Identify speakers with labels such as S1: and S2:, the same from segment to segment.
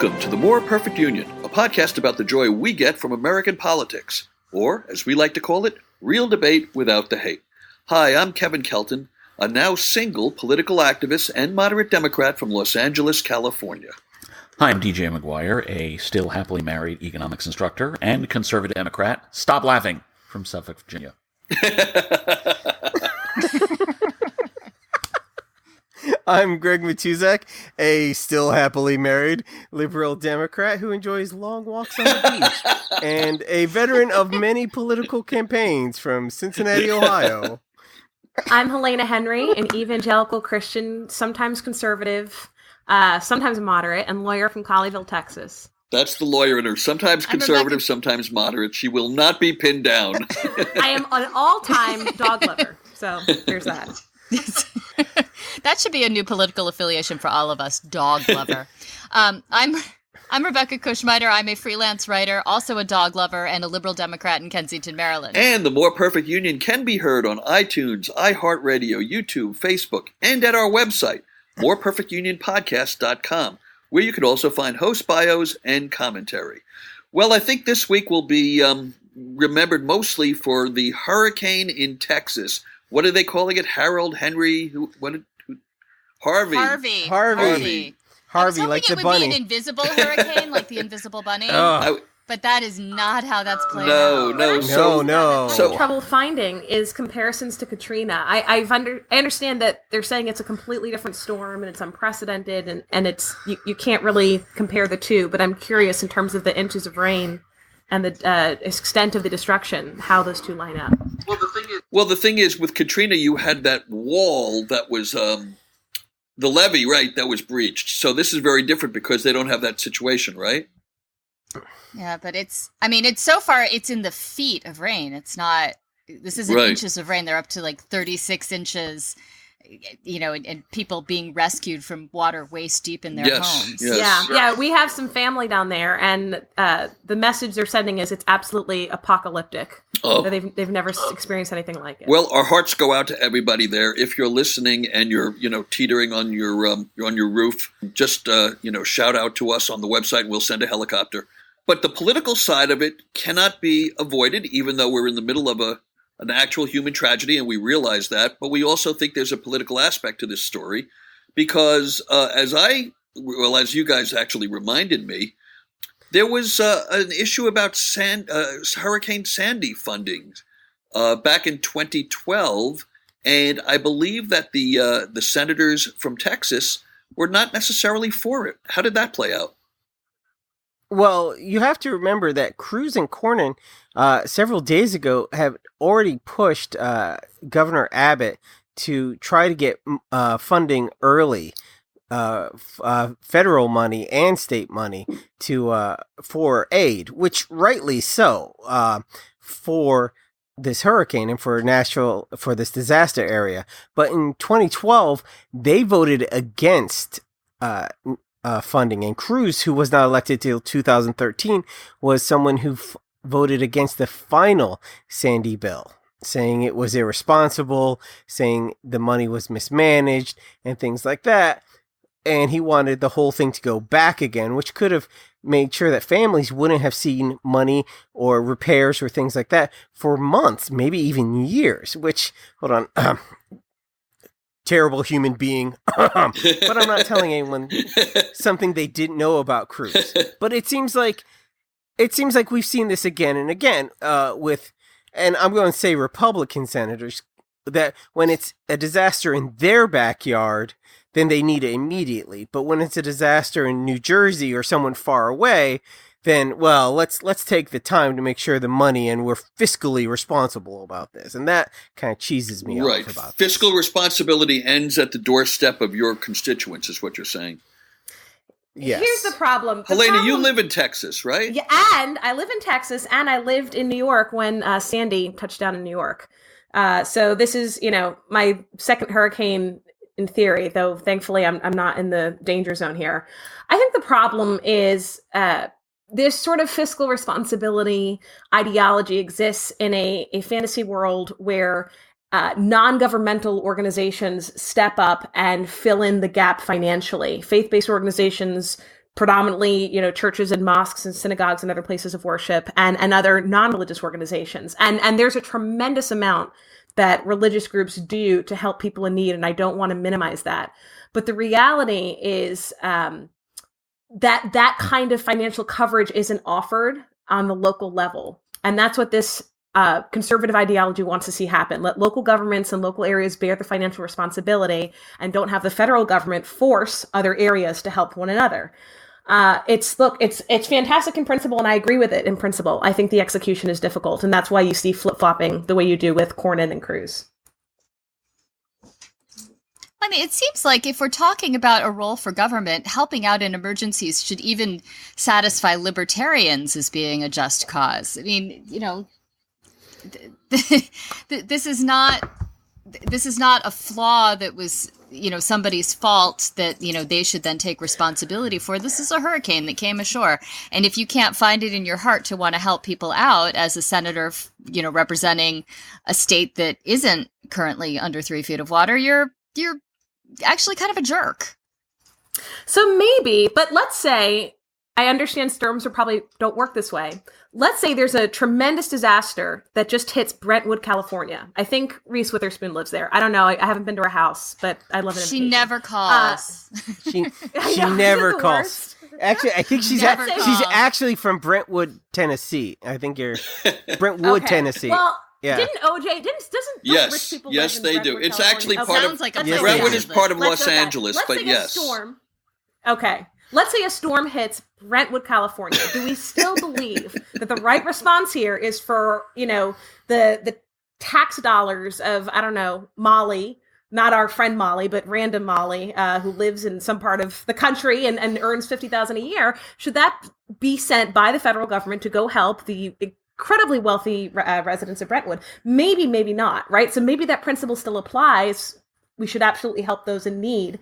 S1: Welcome to the More Perfect Union, a podcast about the joy we get from American politics, or, as we like to call it, real debate without the hate. Hi, I'm Kevin Kelton, a now single political activist and moderate Democrat from Los Angeles, California.
S2: Hi, I'm DJ McGuire, a still happily married economics instructor and conservative Democrat. Stop laughing, from Suffolk, Virginia.
S3: I'm Greg Matuzak, a still happily married liberal Democrat who enjoys long walks on the beach, and a veteran of many political campaigns from Cincinnati, Ohio.
S4: I'm Helena Henry, an evangelical Christian, sometimes conservative, sometimes moderate, and lawyer from Colleyville, Texas.
S1: That's the lawyer in her. Sometimes conservative, sometimes moderate. She will not be pinned down.
S4: I am an all-time dog lover, so there's that.
S5: That should be a new political affiliation for all of us, dog lover. I'm Rebecca Kushmiter. I'm a freelance writer, also a dog lover, and a liberal Democrat in Kensington, Maryland.
S1: And the More Perfect Union can be heard on iTunes, iHeartRadio, YouTube, Facebook, and at our website, moreperfectunionpodcast.com, where you can also find host bios and commentary. Well, I think this week will be remembered mostly for the hurricane in Texas. What are they calling it? Harold, Henry, Harvey.
S5: Harvey,
S3: like the bunny.
S5: I was hoping it would be an invisible hurricane, like the Invisible Bunny. But that is not how that's playing out.
S3: No.
S4: So trouble finding is comparisons to Katrina. I understand that they're saying it's a completely different storm and it's unprecedented and it's you can't really compare the two. But I'm curious in terms of the inches of rain and the extent of the destruction, how those two line up.
S1: Well, the thing is, with Katrina, you had that wall that was the levee, right? That was breached. So this is very different because they don't have that situation, right?
S5: Yeah, but it's so far it's in the feet of rain. It's not, this isn't inches of rain. They're up to like 36 inches, and people being rescued from water waist deep in their homes.
S1: Yes.
S4: Yeah. We have some family down there, and the message they're sending is it's absolutely apocalyptic.
S1: Oh.
S4: They've never experienced anything like it.
S1: Well, our hearts go out to everybody there. If you're listening and you're, teetering on your roof, just shout out to us on the website, and we'll send a helicopter. But the political side of it cannot be avoided, even though we're in the middle of an actual human tragedy, and we realize that. But we also think there's a political aspect to this story, because as you guys actually reminded me, there was an issue about Hurricane Sandy funding back in 2012, and I believe that the senators from Texas were not necessarily for it. How did that play out?
S3: Well, you have to remember that Cruz and Cornyn several days ago have already pushed Governor Abbott to try to get funding early, federal money and state money for aid, which rightly so, for this hurricane and for this disaster area. But in 2012, they voted against funding, and Cruz, who was not elected till 2013, was someone who voted against the final Sandy bill, saying it was irresponsible, saying the money was mismanaged and things like that. And he wanted the whole thing to go back again, which could have made sure that families wouldn't have seen money or repairs or things like that for months, maybe even years, which, hold on, terrible human being, but I'm not telling anyone something they didn't know about Cruz. But it seems like we've seen this again and again with, and I'm going to say Republican senators, that when it's a disaster in their backyard, then they need it immediately. But when it's a disaster in New Jersey or someone far away, then, well, let's take the time to make sure the money, and we're fiscally responsible about this. And that kind of cheeses me off about
S1: Fiscal responsibility ends at the doorstep of your constituents, is what you're saying.
S3: Yes.
S4: Here's the problem.
S1: Helena, you live in Texas, right?
S4: Yeah, and I live in Texas, and I lived in New York when Sandy touched down in New York. So this is, my second hurricane in theory, though thankfully I'm not in the danger zone here. I think the problem is this sort of fiscal responsibility ideology exists in a fantasy world where non-governmental organizations step up and fill in the gap financially. Faith-based organizations predominantly, churches and mosques and synagogues and other places of worship and other non-religious organizations. And there's a tremendous amount that religious groups do to help people in need. And I don't want to minimize that. But the reality is that kind of financial coverage isn't offered on the local level. And that's what this conservative ideology wants to see happen. Let local governments and local areas bear the financial responsibility and don't have the federal government force other areas to help one another. It's fantastic in principle, and I agree with it in principle. I think the execution is difficult, and that's why you see flip-flopping the way you do with Cornyn and Cruz.
S5: I mean, it seems like if we're talking about a role for government, helping out in emergencies should even satisfy libertarians as being a just cause. I mean, this is not a flaw that was, somebody's fault that, they should then take responsibility for. This is a hurricane that came ashore. And if you can't find it in your heart to want to help people out as a senator, representing a state that isn't currently under 3 feet of water, you're actually kind of a jerk.
S4: So maybe, but let's say, I understand storms probably don't work this way. Let's say there's a tremendous disaster that just hits Brentwood, California. I think Reese Witherspoon lives there. I don't know. I haven't been to her house, but I love it.
S5: She never calls.
S3: She never calls. Actually, I think she's actually from Brentwood, Tennessee. I think you're Brentwood, Tennessee.
S4: Well,
S3: yeah.
S4: Didn't OJ doesn't rich people live in
S1: they
S4: Brentwood,
S1: do. It's
S4: California?
S1: actually
S4: Okay.
S1: part
S5: Sounds
S1: of
S5: like
S1: Brentwood is part of Los Angeles,
S4: Let's
S1: but
S4: say
S1: yes.
S4: A storm. Okay. Let's say a storm hits Brentwood, California. Do we still believe that the right response here is for, the tax dollars of, I don't know, Molly, not our friend Molly, but random Molly, who lives in some part of the country and earns $50,000 a year? Should that be sent by the federal government to go help the incredibly wealthy residents of Brentwood? Maybe, maybe not, right? So maybe that principle still applies. We should absolutely help those in need.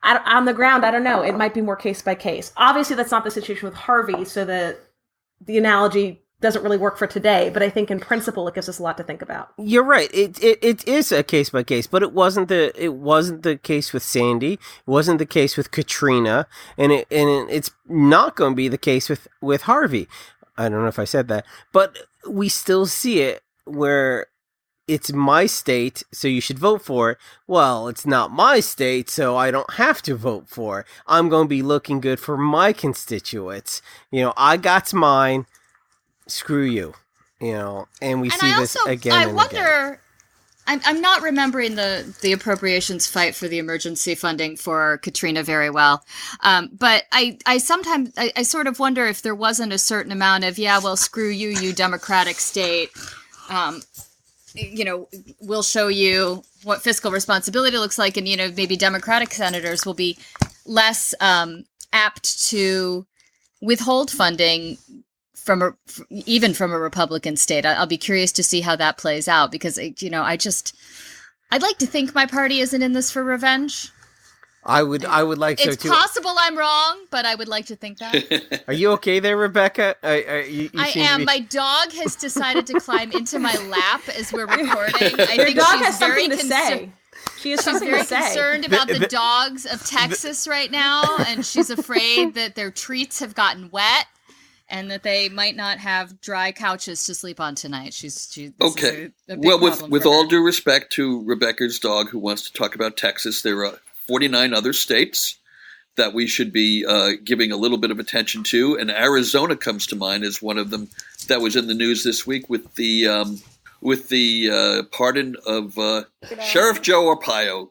S4: On the ground, I don't know. It might be more case by case. Obviously, that's not the situation with Harvey, so the analogy doesn't really work for today. But I think in principle, it gives us a lot to think about.
S3: You're right. It is a case by case, but it wasn't the case with Sandy. It wasn't the case with Katrina, and it's not going to be the case with Harvey. I don't know if I said that, but we still see it where it's my state, so you should vote for it. Well, it's not my state, so I don't have to vote for it. I'm going to be looking good for my constituents. I got mine. Screw you. And we see this again and again.
S5: I'm not remembering the appropriations fight for the emergency funding for Katrina very well. But I sometimes sort of wonder if there wasn't a certain amount of, screw you, you Democratic state. We'll show you what fiscal responsibility looks like. And, maybe Democratic senators will be less apt to withhold funding even from a Republican state. I'll be curious to see how that plays out because, I'd like to think my party isn't in this for revenge.
S3: I would like so too.
S5: It's possible I'm wrong, but I would like to think that.
S3: Are you okay there, Rebecca?
S5: I am. My dog has decided to climb into my lap as we're recording. I think
S4: dog
S5: she's
S4: has
S5: very
S4: something to say. She's
S5: very concerned about the dogs of Texas right now, and she's afraid that their treats have gotten wet and that they might not have dry couches to sleep on tonight.
S1: Okay. Well, with all due respect to Rebecca's dog who wants to talk about Texas, there are 49 other states that we should be giving a little bit of attention to, and Arizona comes to mind as one of them that was in the news this week with the pardon of Sheriff Joe Arpaio.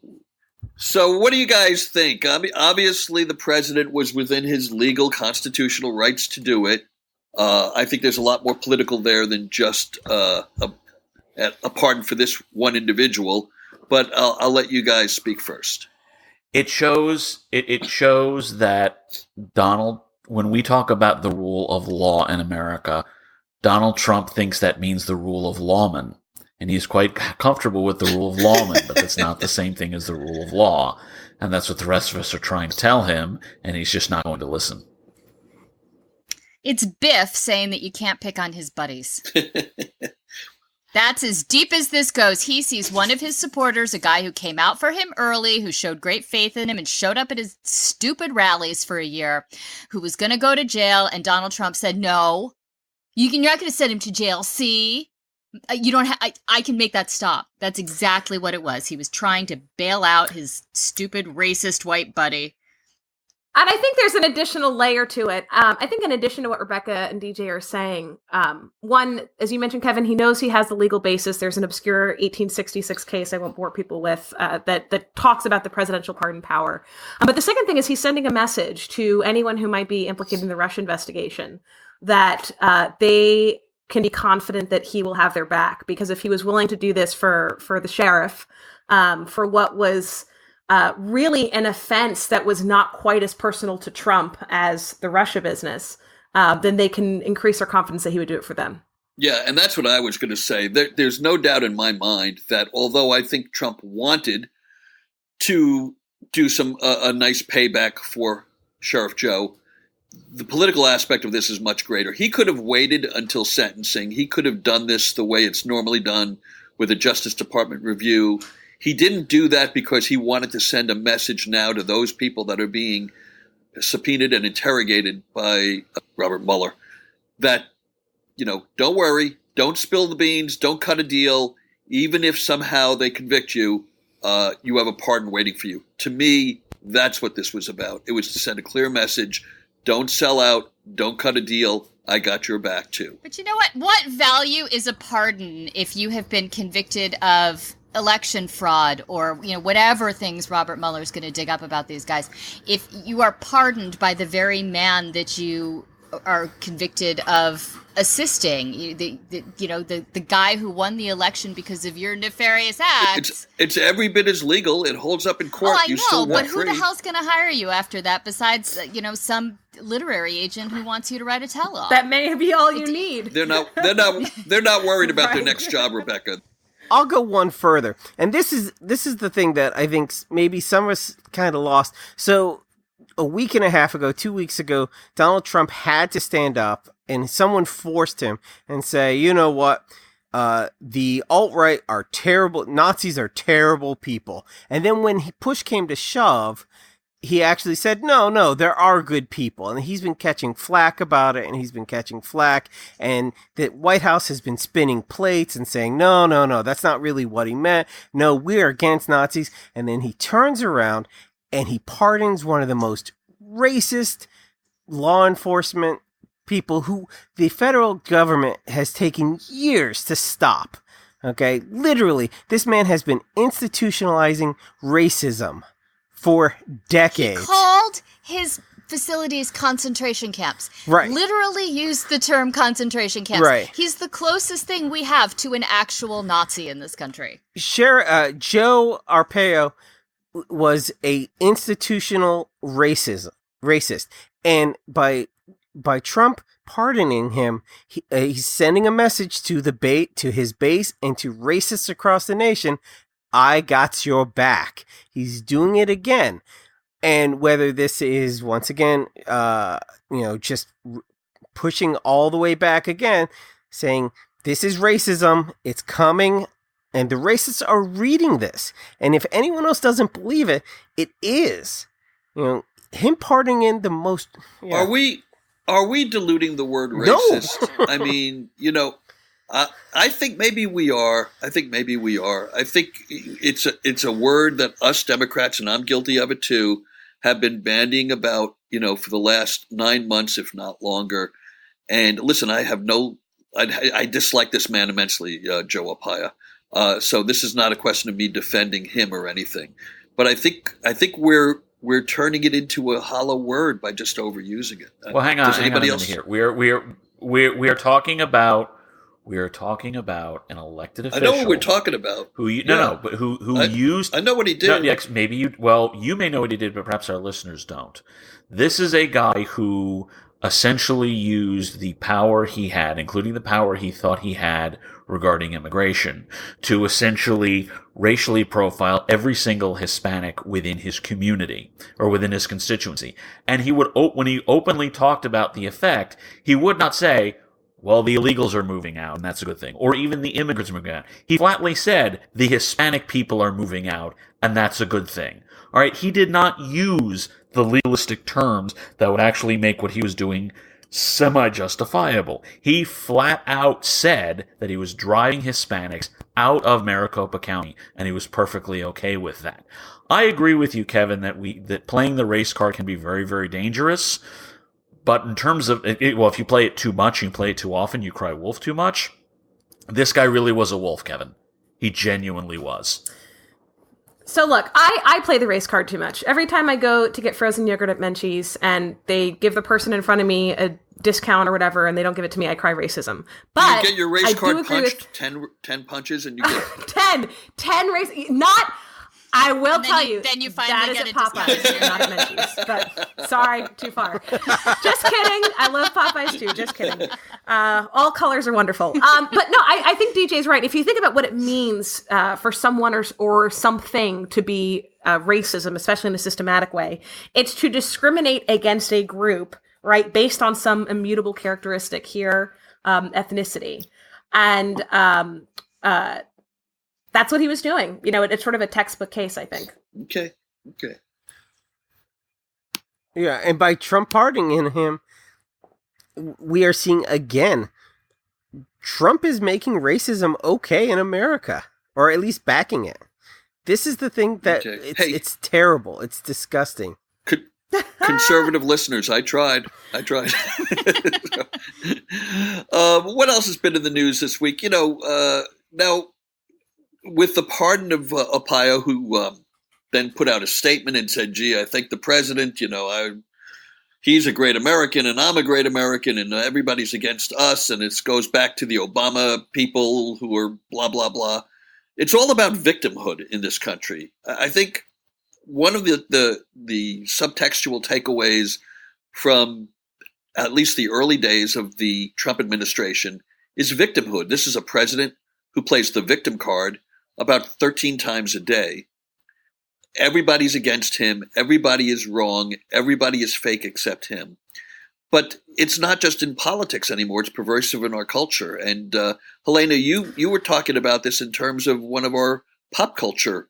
S1: So what do you guys think? Obviously, the president was within his legal constitutional rights to do it. I think there's a lot more political there than just a pardon for this one individual. But I'll let you guys speak first.
S2: It shows that Donald, when we talk about the rule of law in America, Donald Trump thinks that means the rule of lawman. And he's quite comfortable with the rule of lawman, but that's not the same thing as the rule of law. And that's what the rest of us are trying to tell him, and he's just not going to listen.
S5: It's Biff saying that you can't pick on his buddies. That's as deep as this goes. He sees one of his supporters, a guy who came out for him early, who showed great faith in him and showed up at his stupid rallies for a year, who was going to go to jail. And Donald Trump said, no, you're not going to send him to jail. See, you don't I can make that stop. That's exactly what it was. He was trying to bail out his stupid racist white buddy.
S4: And I think there's an additional layer to it. I think in addition to what Rebecca and DJ are saying, one, as you mentioned, Kevin, he knows he has the legal basis. There's an obscure 1866 case I won't bore people with that talks about the presidential pardon power. But the second thing is he's sending a message to anyone who might be implicated in the Russia investigation that they can be confident that he will have their back. Because if he was willing to do this for the sheriff, for what was really an offense that was not quite as personal to Trump as the Russia business, then they can increase their confidence that he would do it for them.
S1: Yeah, and that's what I was going to say. There's no doubt in my mind that although I think Trump wanted to do a nice payback for Sheriff Joe, the political aspect of this is much greater. He could have waited until sentencing. He could have done this the way it's normally done with a Justice Department review. He didn't do that because he wanted to send a message now to those people that are being subpoenaed and interrogated by Robert Mueller that, don't worry, don't spill the beans, don't cut a deal. Even if somehow they convict you, you have a pardon waiting for you. To me, that's what this was about. It was to send a clear message. Don't sell out. Don't cut a deal. I got your back too.
S5: But you know what? What value is a pardon if you have been convicted of election fraud or whatever things Robert Mueller is going to dig up about these guys? If you are pardoned by the very man that you are convicted of assisting, the guy who won the election because of your nefarious acts,
S1: it's every bit as legal. It holds up in court.
S5: Oh, I know, but who the hell's going to hire you after that besides some literary agent who wants you to write a tell-all?
S4: That may be all you need.
S1: They're not worried about their next job, Rebecca.
S3: I'll go one further, and this is the thing that I think maybe some of us kind of lost. So a week and a half ago, 2 weeks ago, Donald Trump had to stand up, and someone forced him and say, you know what, the alt-right are terrible, Nazis are terrible people. And then when push came to shove, he actually said, no, there are good people. And he's been catching flack about it, and he's been catching flack. And the White House has been spinning plates and saying, no, that's not really what he meant. No, we're against Nazis. And then he turns around and he pardons one of the most racist law enforcement people who the federal government has taken years to stop. Okay, literally, this man has been institutionalizing racism for decades.
S5: He called his facilities concentration camps.
S3: Right.
S5: Literally used the term concentration camps.
S3: Right.
S5: He's the closest thing we have to an actual Nazi in this country.
S3: Sheriff Joe Arpaio was a institutional racist, and by Trump pardoning him, he's sending a message to his base and to racists across the nation. I got your back. He's doing it again. And whether this is, once again, just pushing all the way back again, saying, this is racism, it's coming, and the racists are reading this. And if anyone else doesn't believe it, it is. Him pardoning the most... Yeah.
S1: Are we diluting the word racist? No. I mean, I think maybe we are. I think it's a word that us Democrats, and I'm guilty of it too, have been bandying about, for the last 9 months, if not longer. And listen, I dislike this man immensely, Joe Arpaio. So this is not a question of me defending him or anything. But I think we're turning it into a hollow word by just overusing it.
S2: Well, hang on here. We are talking about an elected official.
S1: I know what we're talking about.
S2: Who used?
S1: I know what he did.
S2: No, maybe you. Well, you may know what he did, but perhaps our listeners don't. This is a guy who essentially used the power he had, including the power he thought he had regarding immigration, to essentially racially profile every single Hispanic within his community or within his constituency. And he would, when he openly talked about the effect, he would not say, well, the illegals are moving out, and that's a good thing. Or even the immigrants are moving out. He flatly said the Hispanic people are moving out, and that's a good thing. All right, he did not use the legalistic terms that would actually make what he was doing semi-justifiable. He flat out said that he was driving Hispanics out of Maricopa County, and he was perfectly okay with that. I agree with you, Kevin, that playing the race card can be very, very dangerous. But in terms of, if you play it too much, you play it too often, you cry wolf too much. This guy really was a wolf, Kevin. He genuinely was.
S4: So look, I play the race card too much. Every time I go to get frozen yogurt at Menchie's and they give the person in front of me a discount or whatever and they don't give it to me, I cry racism. But
S1: you get your race card punched, 10 punches, and you get
S4: 10 race, not... I will tell you,
S5: then you finally
S4: that
S5: get
S4: is at Popeyes, not at Menchie's. But sorry, too far. Just kidding. I love Popeyes too. Just kidding. All colors are wonderful. But no, I think DJ's right. If you think about what it means for someone or something to be racism, especially in a systematic way, it's to discriminate against a group, right, based on some immutable characteristic here, ethnicity, and that's what he was doing. You know, it's sort of a textbook case, I think.
S1: Okay.
S3: Yeah, and by Trump pardoning him, we are seeing again, Trump is making racism okay in America, or at least backing it. This is the thing that it's terrible. It's disgusting.
S1: Conservative listeners, I tried. What else has been in the news this week? Now, with the pardon of Arpaio, who then put out a statement and said, gee, I think the president, he's a great American and I'm a great American and everybody's against us. And it goes back to the Obama people who are blah, blah, blah. It's all about victimhood in this country. I think one of the subtextual takeaways from at least the early days of the Trump administration is victimhood. This is a president who plays the victim card about 13 times a day. Everybody's against him. Everybody is wrong. Everybody is fake except him. But it's not just in politics anymore. It's pervasive in our culture. And Helena, you were talking about this in terms of one of our pop culture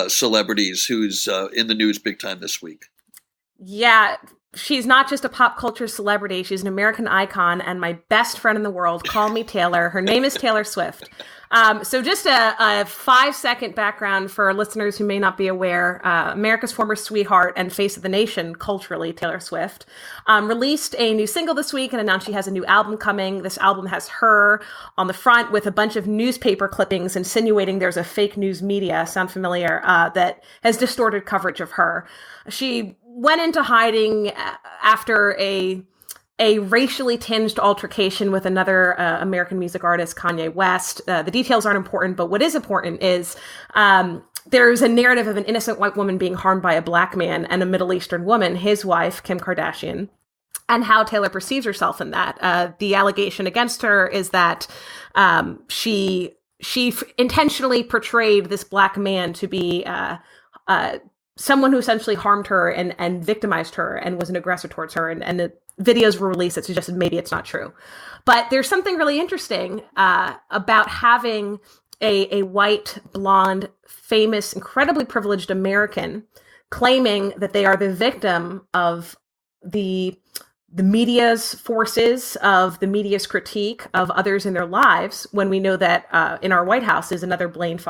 S1: celebrities who's in the news big time this week.
S4: Yeah, she's not just a pop culture celebrity. She's an American icon and my best friend in the world. Call me Taylor. Her name is Taylor Swift. So just a 5-second background for listeners who may not be aware. America's former sweetheart and face of the nation culturally, Taylor Swift, released a new single this week and announced she has a new album coming. This album has her on the front with a bunch of newspaper clippings insinuating there's a fake news media, sound familiar, that has distorted coverage of her. She went into hiding after a racially tinged altercation with another American music artist, Kanye West. The details aren't important, but what is important is there's a narrative of an innocent white woman being harmed by a black man and a Middle Eastern woman, his wife, Kim Kardashian, and how Taylor perceives herself in that. The allegation against her is that she intentionally portrayed this black man to be someone who essentially harmed her and victimized her and was an aggressor towards her. And the videos were released that suggested maybe it's not true. But there's something really interesting about having a white, blonde, famous, incredibly privileged American claiming that they are the victim of the media's forces, of the media's critique of others in their lives, when we know that in our White House is another bland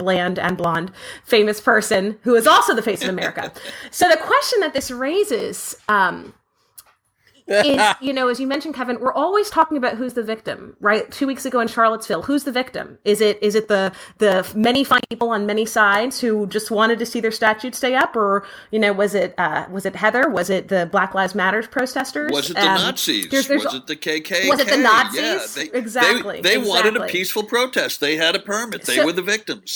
S4: and blonde famous person who is also the face of America. So the question that this raises is, as you mentioned, Kevin, we're always talking about who's the victim, right? 2 weeks ago in Charlottesville, who's the victim? Is it the many fine people on many sides who just wanted to see their statue stay up, or was it Heather? Was it the Black Lives Matter protesters?
S1: Was it the Nazis? Was it the KKK?
S4: Was it the Nazis?
S1: Yeah,
S4: exactly.
S1: They wanted a peaceful protest. They had a permit. They were the victims.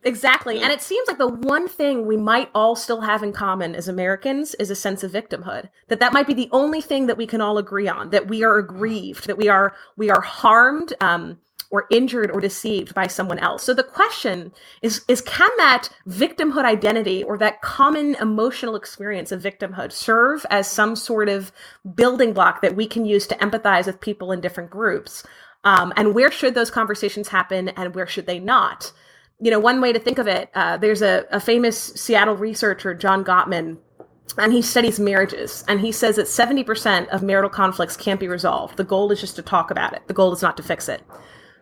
S4: Exactly. Yeah. And it seems like the one thing we might all still have in common as Americans is a sense of victimhood. That might be the only thing that we can all agree on, that we are aggrieved, that we are harmed, or injured or deceived by someone else. So the question is can that victimhood identity or that common emotional experience of victimhood serve as some sort of building block that we can use to empathize with people in different groups? And where should those conversations happen and where should they not? One way to think of it, there's a famous Seattle researcher, John Gottman, and he studies marriages. And he says that 70% of marital conflicts can't be resolved. The goal is just to talk about it. The goal is not to fix it.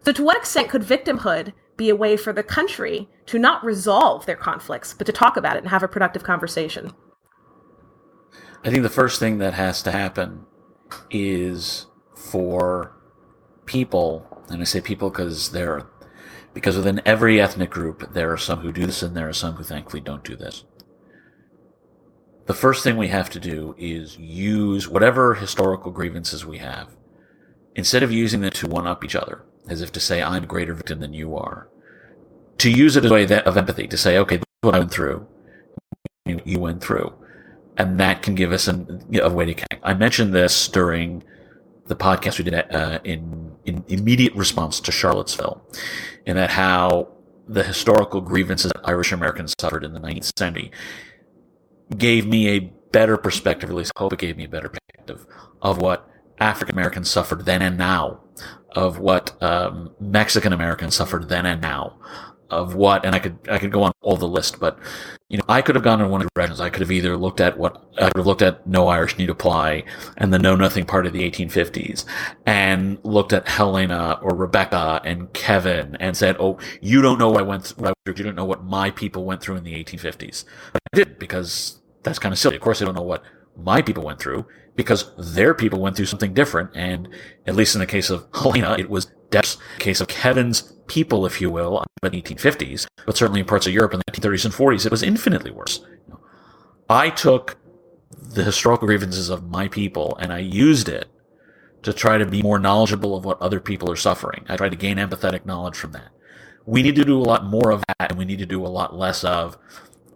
S4: So to what extent could victimhood be a way for the country to not resolve their conflicts, but to talk about it and have a productive conversation?
S2: I think the first thing that has to happen is for people, and I say people because within every ethnic group, there are some who do this and there are some who thankfully don't do this. The first thing we have to do is use whatever historical grievances we have, instead of using them to one-up each other, as if to say, I'm a greater victim than you are, to use it as a way of empathy, to say, okay, this is what I went through, you went through. And that can give us a way to connect. I mentioned this during the podcast we did in immediate response to Charlottesville, and that how the historical grievances that Irish Americans suffered in the 19th century gave me a better perspective, at least I hope it gave me a better perspective, of what African Americans suffered then and now, of what Mexican Americans suffered then and now, of what, and I could go on all the list, but I could have gone in one of the directions. I could have either looked at No Irish Need Apply and the Know Nothing part of the 1850s, and looked at Helena or Rebecca and Kevin and said, oh, you don't know what I went through. You don't know what my people went through in the 1850s. But I did, because that's kind of silly. Of course, I don't know what my people went through, because their people went through something different. And at least in the case of Helena, it was Depp's case of Kevin's people, if you will, in the 1850s, but certainly in parts of Europe in the 1930s and 40s, it was infinitely worse. I took the historical grievances of my people and I used it to try to be more knowledgeable of what other people are suffering. I tried to gain empathetic knowledge from that. We need to do a lot more of that, and we need to do a lot less of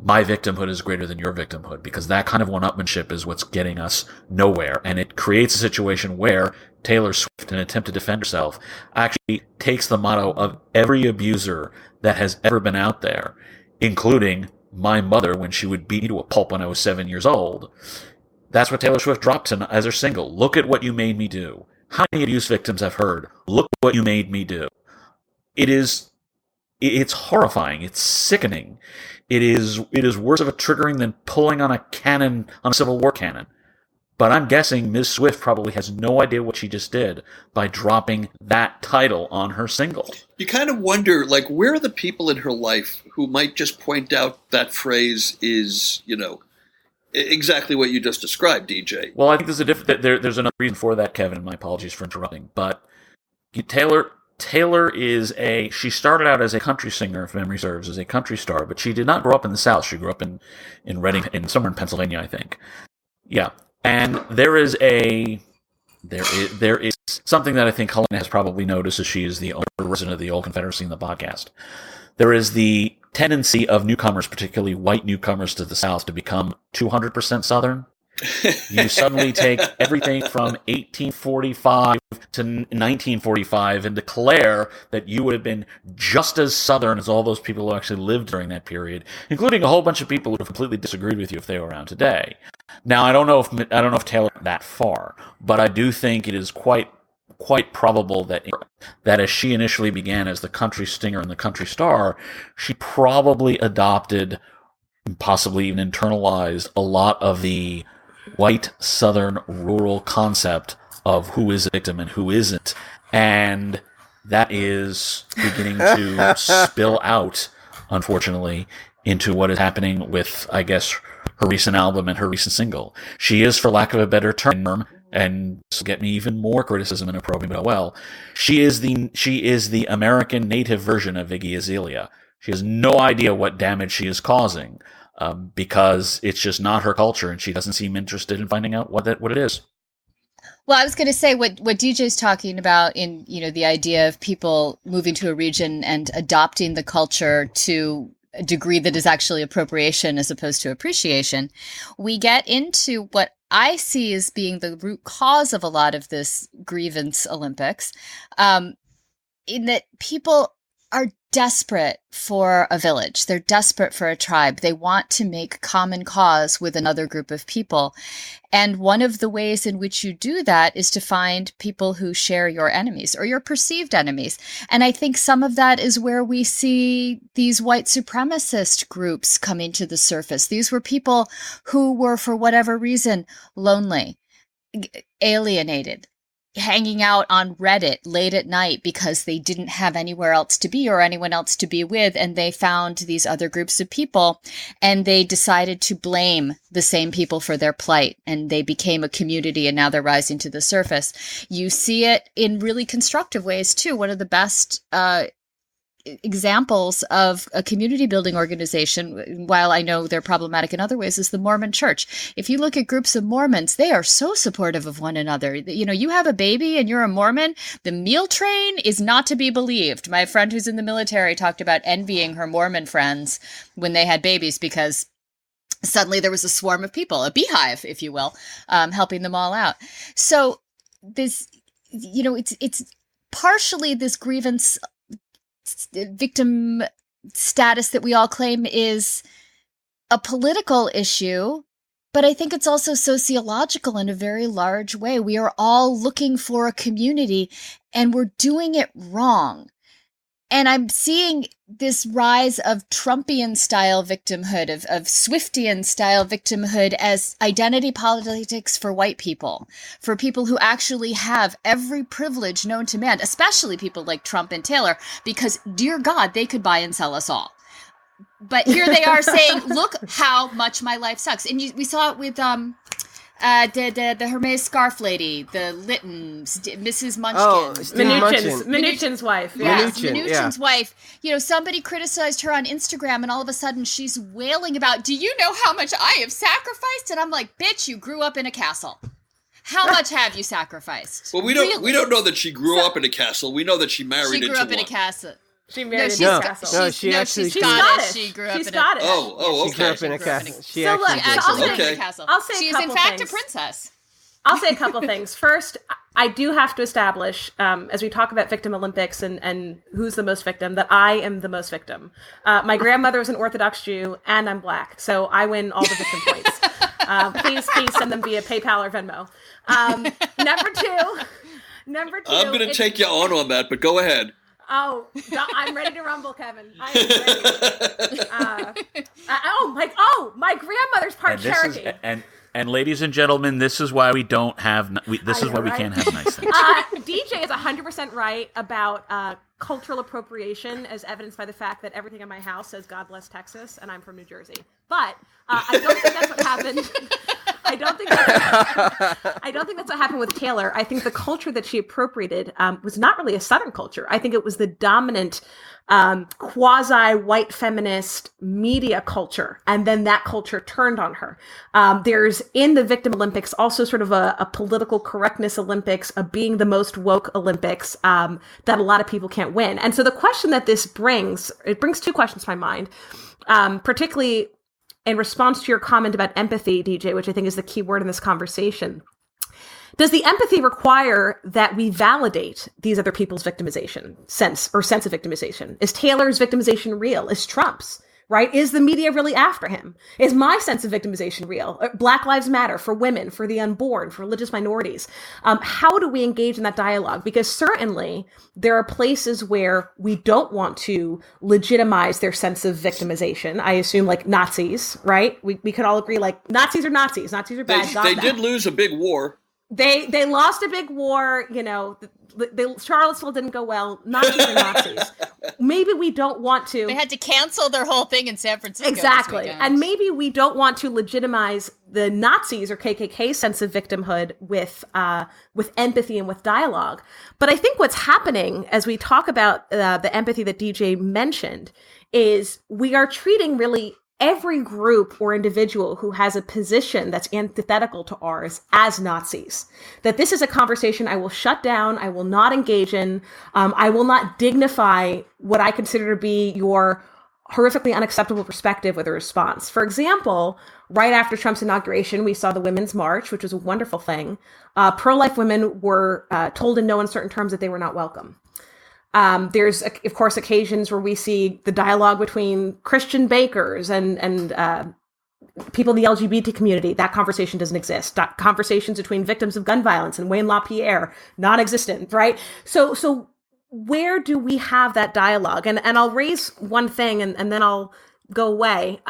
S2: my victimhood is greater than your victimhood, because that kind of one-upmanship is what's getting us nowhere. And it creates a situation where Taylor Swift, in an attempt to defend herself, actually takes the motto of every abuser that has ever been out there, including my mother when she would beat me to a pulp when I was 7 years old. That's what Taylor Swift dropped as her single. Look at what you made me do. How many abuse victims I've heard? Look what you made me do. It's horrifying. It's sickening. It is worse of a triggering than pulling on a Civil War cannon. But I'm guessing Ms. Swift probably has no idea what she just did by dropping that title on her single.
S1: You kind of wonder, where are the people in her life who might just point out that phrase is, exactly what you just described, DJ?
S2: Well, I think there's another reason for that, Kevin, and my apologies for interrupting. But Taylor she started out as a country singer, if memory serves, as a country star, but she did not grow up in the South. She grew up in Reading, somewhere in Pennsylvania, I think. Yeah. And there is something that I think Helena has probably noticed, as she is the owner resident of the Old Confederacy in the podcast. There is the tendency of newcomers, particularly white newcomers to the South, to become 200% Southern. You suddenly take everything from 1845 to 1945 and declare that you would have been just as Southern as all those people who actually lived during that period, including a whole bunch of people who have completely disagreed with you if they were around today. Now, I don't know if Taylor went that far, but I do think it is quite probable that as she initially began as the country singer and the country star, she probably adopted, possibly even internalized, a lot of the white Southern rural concept of who is a victim and who isn't. And that is beginning to spill out, unfortunately, into what is happening with, I guess, her recent album and her recent single. She is, for lack of a better term, and this will get me even more criticism and opprobrium, but well, she is the American native version of Iggy Azalea. She has no idea what damage she is causing, because it's just not her culture, and she doesn't seem interested in finding out what it is.
S5: Well, I was going to say what DJ's talking about in, the idea of people moving to a region and adopting the culture to a degree that is actually appropriation as opposed to appreciation. We get into what I see as being the root cause of a lot of this grievance Olympics. in that people are desperate for a village. They're desperate for a tribe. They want to make common cause with another group of people. And one of the ways in which you do that is to find people who share your enemies or your perceived enemies. And I think some of that is where we see these white supremacist groups coming to the surface. These were people who were, for whatever reason, lonely, alienated, hanging out on Reddit late at night because they didn't have anywhere else to be or anyone else to be with. And they found these other groups of people and they decided to blame the same people for their plight. And they became a community and now they're rising to the surface. You see it in really constructive ways too. One of the best examples of a community building organization, while I know they're problematic in other ways, is the Mormon Church. If you look at groups of Mormons, they are so supportive of one another. You know, you have a baby and you're a Mormon, the meal train is not to be believed. My friend who's in the military talked about envying her Mormon friends when they had babies because suddenly there was a swarm of people, a beehive, if you will, helping them all out. So this, you know, it's partially this grievance victim status that we all claim is a political issue, but I think it's also sociological in a very large way. We are all looking for a community and we're doing it wrong. And I'm seeing this rise of Trumpian-style victimhood, of Swiftian-style victimhood as identity politics for white people, for people who actually have every privilege known to man, especially people like Trump and Taylor, because, dear God, they could buy and sell us all. But here they are saying, look how much my life sucks. And we saw it with the Hermes scarf lady, the Littons, Mrs. Munchkin.
S3: Oh,
S4: Mnuchin's wife.
S5: Yeah,
S3: Mnuchin's
S5: wife. You know, somebody criticized her on Instagram and all of a sudden she's wailing about, do you know how much I have sacrificed? And I'm like, bitch, you grew up in a castle. How much have you sacrificed?
S1: Well, we don't know that she grew up in a castle. We know that she married into one.
S5: She grew up in a castle.
S4: She married
S5: she's
S4: into a castle.
S5: she's
S4: Scottish.
S5: She grew up
S4: she's
S5: in
S4: Scottish.
S1: Oh, okay.
S3: She grew up in a castle. She
S4: So look,
S3: actually did.
S1: Okay.
S5: a castle.
S4: I'll say a
S5: she is
S4: couple
S5: in fact
S4: things.
S5: a princess.
S4: I'll say a couple things. First, I do have to establish, as we talk about Victim Olympics and who's the most victim, that I am the most victim. My grandmother was an Orthodox Jew, and I'm Black, so I win all the victim points. Please send them via PayPal or Venmo. Number two.
S1: I'm going to take you on that, but go ahead.
S4: Oh, I'm ready to rumble, Kevin. I am ready. My grandmother's part Cherokee.
S2: And ladies and gentlemen, this is why we don't have. This is why we can't have nice things.
S4: DJ is 100% right about cultural appropriation, as evidenced by the fact that everything in my house says "God bless Texas," and I'm from New Jersey. But I don't think that's what happened. I don't think that's what happened with Taylor. I think the culture that she appropriated was not really a Southern culture. I think it was the dominant quasi-white feminist media culture, and then that culture turned on her. There's in the Victim Olympics also sort of a political correctness Olympics, a being the most woke Olympics that a lot of people can't win. And so the question that this brings two questions to my mind, particularly in response to your comment about empathy, DJ, which I think is the key word in this conversation. Does the empathy require that we validate these other people's victimization sense of victimization? Is Taylor's victimization real? Is Trump's? Right? Is the media really after him? Is my sense of victimization real? Black Lives Matter for women, for the unborn, for religious minorities. How do we engage in that dialogue? Because certainly there are places where we don't want to legitimize their sense of victimization. I assume like Nazis, right? We could all agree like Nazis are Nazis. Nazis are bad.
S1: They did lose a big war.
S4: They lost a big war, you know, Charlottesville didn't go well. Nazis are Nazis. Maybe we don't want to.
S5: They had to cancel their whole thing in San Francisco.
S4: Exactly. And maybe we don't want to legitimize the Nazis or KKK sense of victimhood with empathy and with dialogue. But I think what's happening as we talk about the empathy that DJ mentioned is we are treating really every group or individual who has a position that's antithetical to ours as Nazis. That this is a conversation I will shut down, I will not engage in, I will not dignify what I consider to be your horrifically unacceptable perspective with a response. For example, right after Trump's inauguration, we saw the Women's March, which was a wonderful thing. Pro-life women were told in no uncertain terms that they were not welcome. There's, of course, occasions where we see the dialogue between Christian bakers and people in the LGBT community. That conversation doesn't exist. Conversations between victims of gun violence and Wayne LaPierre, non-existent, right? So where do we have that dialogue? And I'll raise one thing and then I'll go away.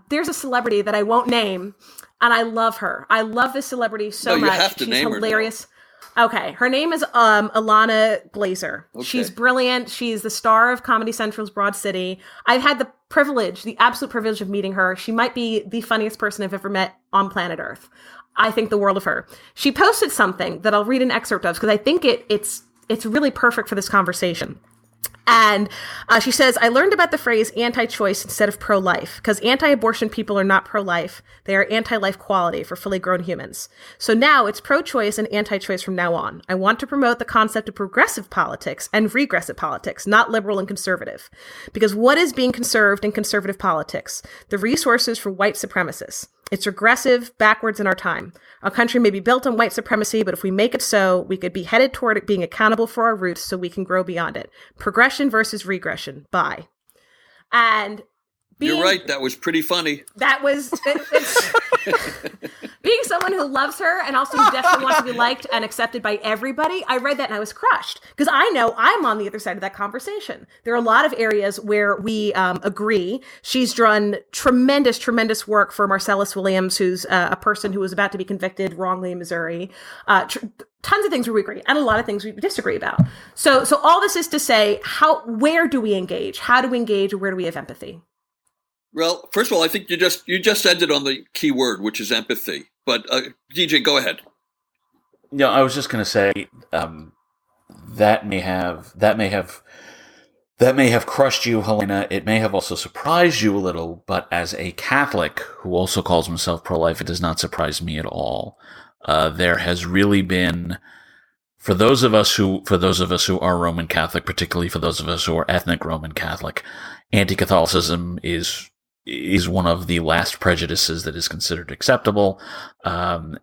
S4: There's a celebrity that I won't name, and I love her. I love this celebrity so much.
S1: You have to
S4: She's
S1: name
S4: hilarious. Okay, her name is Ilana Glazer. Okay. She's brilliant. She's the star of Comedy Central's Broad City. I've had the absolute privilege of meeting her. She might be the funniest person I've ever met on planet Earth. I think the world of her. She posted something that I'll read an excerpt of because I think it's really perfect for this conversation. And she says, I learned about the phrase anti-choice instead of pro-life because anti-abortion people are not pro-life. They are anti-life quality for fully grown humans. So now it's pro-choice and anti-choice from now on. I want to promote the concept of progressive politics and regressive politics, not liberal and conservative. Because what is being conserved in conservative politics? The resources for white supremacists. It's regressive, backwards in our time. Our country may be built on white supremacy, but if we make it so, we could be headed toward it being accountable for our roots so we can grow beyond it. Progression versus regression. Bye. And
S1: you're right. That was pretty funny.
S4: That was being someone who loves her and also who definitely wants to be liked and accepted by everybody. I read that and I was crushed because I know I'm on the other side of that conversation. There are a lot of areas where we agree. She's done tremendous work for Marcellus Williams, who's a person who was about to be convicted wrongly in Missouri. Tons of things where we agree and a lot of things we disagree about. So all this is to say, where do we engage? How do we engage? Where do we have empathy?
S1: Well, first of all, I think you just ended on the key word, which is empathy. But DJ, go ahead.
S2: No, I was just going to say that may have crushed you, Helena. It may have also surprised you a little. But as a Catholic who also calls himself pro-life, it does not surprise me at all. There has really been, for those of us who are Roman Catholic, particularly for those of us who are ethnic Roman Catholic, anti-Catholicism is one of the last prejudices that is considered acceptable.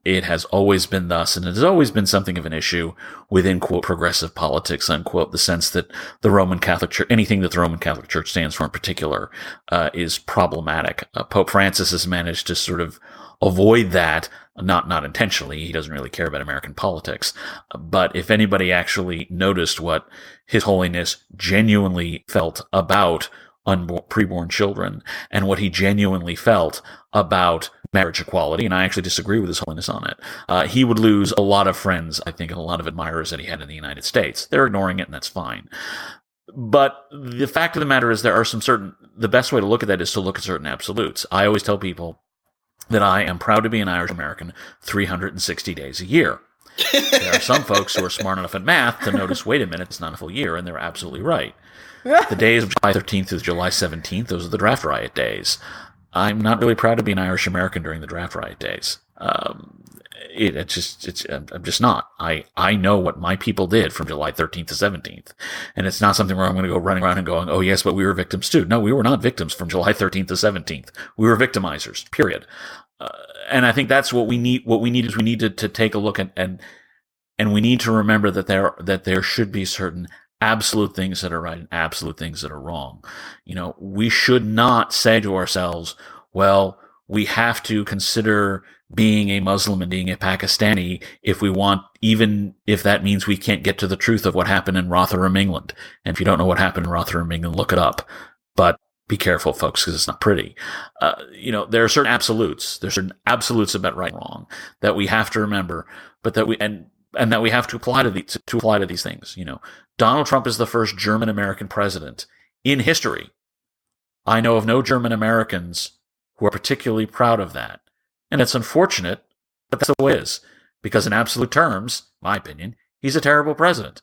S2: It has always been thus, and it has always been something of an issue within, quote, progressive politics, unquote, the sense that the Roman Catholic Church, anything that the Roman Catholic Church stands for in particular, is problematic. Pope Francis has managed to sort of avoid that, not intentionally. He doesn't really care about American politics. But if anybody actually noticed what His Holiness genuinely felt about preborn children and what he genuinely felt about marriage equality, and I actually disagree with His Holiness on it, he would lose a lot of friends, I think, and a lot of admirers that he had in the United States. They're ignoring it, and that's fine. But the fact of the matter is the best way to look at that is to look at certain absolutes. I always tell people that I am proud to be an Irish American 360 days a year. There are some folks who are smart enough at math to notice, wait a minute, it's not a full year, and they're absolutely right. The days of July 13th through July 17th, those are the draft riot days. I'm not really proud to be an Irish American during the draft riot days. I'm just not. I know what my people did from July 13th to 17th. And it's not something where I'm going to go running around and going, oh yes, but we were victims too. No, we were not victims from July 13th to 17th. We were victimizers, period. And I think that's what we need. What we need is we need to take a look at, and we need to remember that there should be certain absolute things that are right and absolute things that are wrong. We should not say to ourselves, well, we have to consider being a Muslim and being a Pakistani if we want, even if that means we can't get to the truth of what happened in Rotherham, England. And if you don't know what happened in Rotherham, England, look it up. But be careful, folks, because it's not pretty. There are certain absolutes. There's certain absolutes about right and wrong that we have to remember, but that and that we have to apply to these things. Donald Trump is the first German American president in history. I know of no German Americans who are particularly proud of that. And it's unfortunate, but that's the way it is. Because in absolute terms, my opinion, he's a terrible president.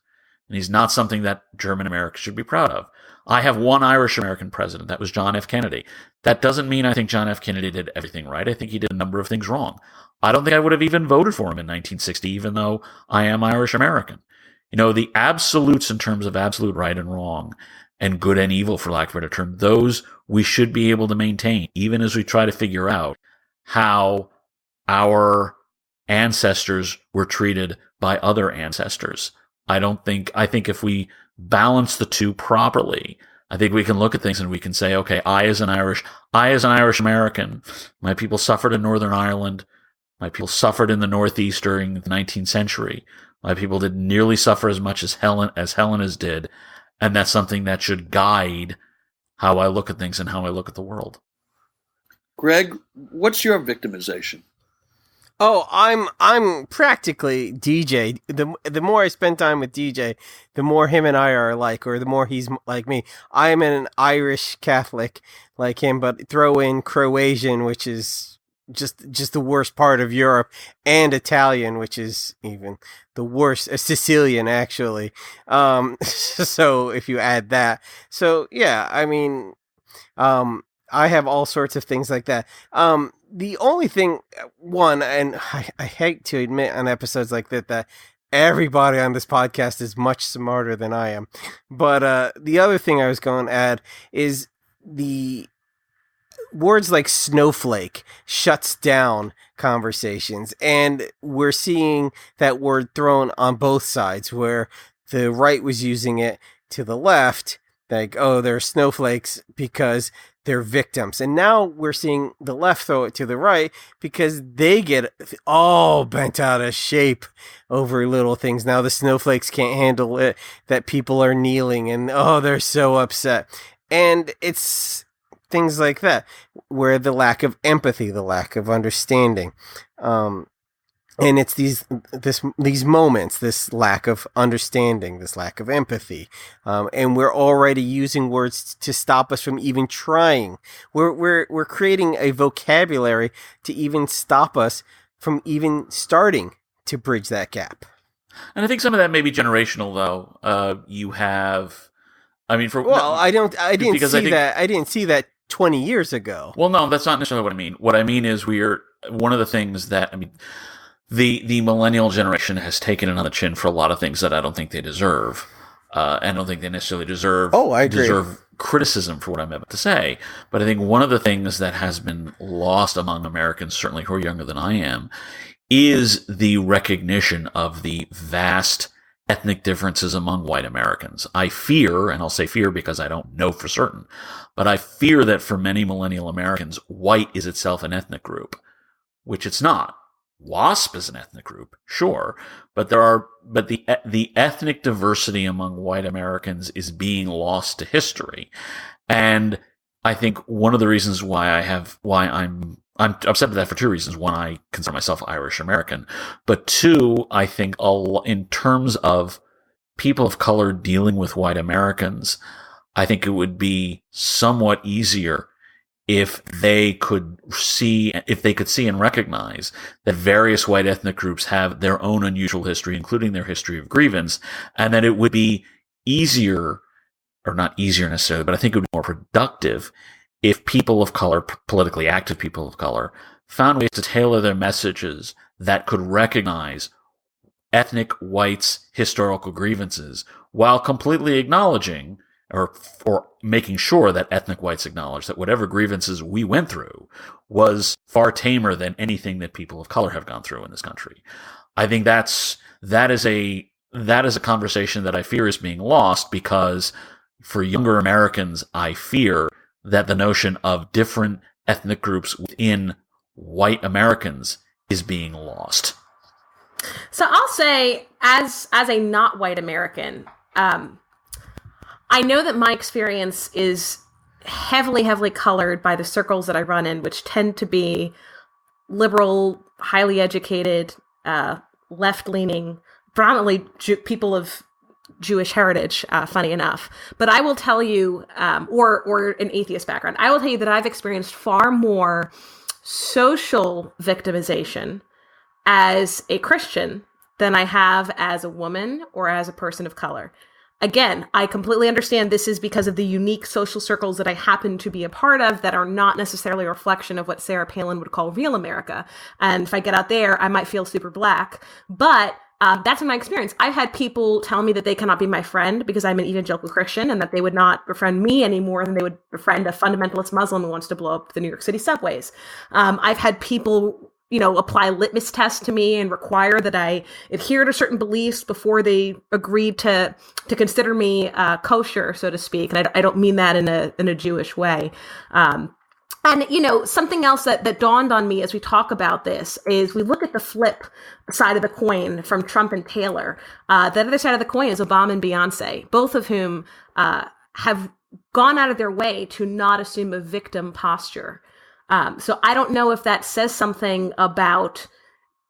S2: And he's not something that German Americans should be proud of. I have one Irish American president. That was John F. Kennedy. That doesn't mean I think John F. Kennedy did everything right. I think he did a number of things wrong. I don't think I would have even voted for him in 1960, even though I am Irish American. The absolutes in terms of absolute right and wrong and good and evil, for lack of a better term, those we should be able to maintain, even as we try to figure out how our ancestors were treated by other ancestors. I think if we balance the two properly, I think we can look at things and we can say, okay, I as an Irish American, my people suffered in Northern Ireland. My people suffered in the Northeast during the 19th century. My people didn't nearly suffer as much as Helena's did. And that's something that should guide how I look at things and how I look at the world.
S1: Greg, what's your victimization?
S3: Oh, I'm practically DJ. The more I spend time with DJ, the more him and I are alike, or the more he's like me. I am an Irish Catholic like him, but throw in Croatian, which is just the worst part of Europe, and Italian, which is even the worst. Sicilian, actually. So if you add that, so yeah, I mean, I have all sorts of things like that. The only thing, and I hate to admit on episodes like that everybody on this podcast is much smarter than I am. But the other thing I was going to add is the words like snowflake shuts down conversations. And we're seeing that word thrown on both sides, where the right was using it to the left, like, oh, they're snowflakes because they're victims. And now we're seeing the left throw it to the right because they get all bent out of shape over little things. Now the snowflakes can't handle it, that people are kneeling, and oh, they're so upset. And it's things like that, where the lack of empathy, the lack of understanding, and it's these moments, this lack of understanding, this lack of empathy, and we're already using words to stop us from even trying. We're creating a vocabulary to even stop us from even starting to bridge that gap.
S2: And I think some of that may be generational, though. You have, I mean,
S3: I didn't see that 20 years ago.
S2: Well, no, that's not necessarily what I mean. What I mean is one of the things that, I mean, the millennial generation has taken another chin for a lot of things that I don't think they deserve. And I don't think they necessarily deserve criticism for what I'm about to say. But I think one of the things that has been lost among Americans, certainly who are younger than I am, is the recognition of the vast ethnic differences among white Americans. I fear, and I'll say fear because I don't know for certain, but I fear that for many millennial Americans, white is itself an ethnic group, which it's not. WASP is an ethnic group, sure, but the ethnic diversity among white Americans is being lost to history. And I think one of the reasons why I'm upset with that for two reasons. One, I consider myself Irish American, but two, I think in terms of people of color dealing with white Americans, I think it would be somewhat easier if they could see and recognize that various white ethnic groups have their own unusual history, including their history of grievance, and that it would be easier, or not easier necessarily, but I think it would be more productive if people of color, politically active people of color, found ways to tailor their messages that could recognize ethnic whites' historical grievances while completely acknowledging or making sure that ethnic whites acknowledge that whatever grievances we went through was far tamer than anything that people of color have gone through in this country. I think that is a conversation that I fear is being lost, because for younger Americans, I fear that the notion of different ethnic groups within white Americans is being lost.
S4: So I'll say, as a not white American, I know that my experience is heavily, heavily colored by the circles that I run in, which tend to be liberal, highly educated, left-leaning, predominantly people of Jewish heritage, funny enough. But I will tell you, or an atheist background, I will tell you that I've experienced far more social victimization as a Christian than I have as a woman or as a person of color. Again, I completely understand this is because of the unique social circles that I happen to be a part of that are not necessarily a reflection of what Sarah Palin would call real America. And if I get out there, I might feel super black. But that's my experience. I've had people tell me that they cannot be my friend because I'm an evangelical Christian, and that they would not befriend me any more than they would befriend a fundamentalist Muslim who wants to blow up the New York City subways. I've had people apply litmus tests to me and require that I adhere to certain beliefs before they agreed to consider me kosher, so to speak. And I don't mean that in a Jewish way. And, something else that dawned on me as we talk about this is we look at the flip side of the coin from Trump and Taylor. The other side of the coin is Obama and Beyonce, both of whom have gone out of their way to not assume a victim posture. So I don't know if that says something about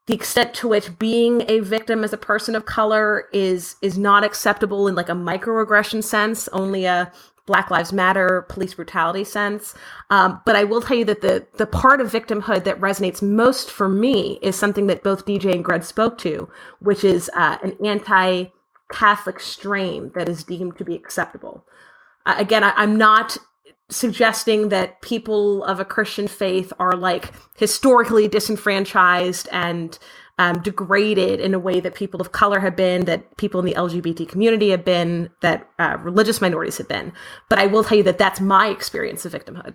S4: the extent to which being a victim as a person of color is not acceptable in like a microaggression sense, only a Black Lives Matter, police brutality sense. But I will tell you that the part of victimhood that resonates most for me is something that both DJ and Greg spoke to, which is an anti-Catholic strain that is deemed to be acceptable. Again, I'm not suggesting that people of a Christian faith are like historically disenfranchised and degraded in a way that people of color have been, that people in the LGBT community have been, that religious minorities have been. But I will tell you that that's my experience of victimhood.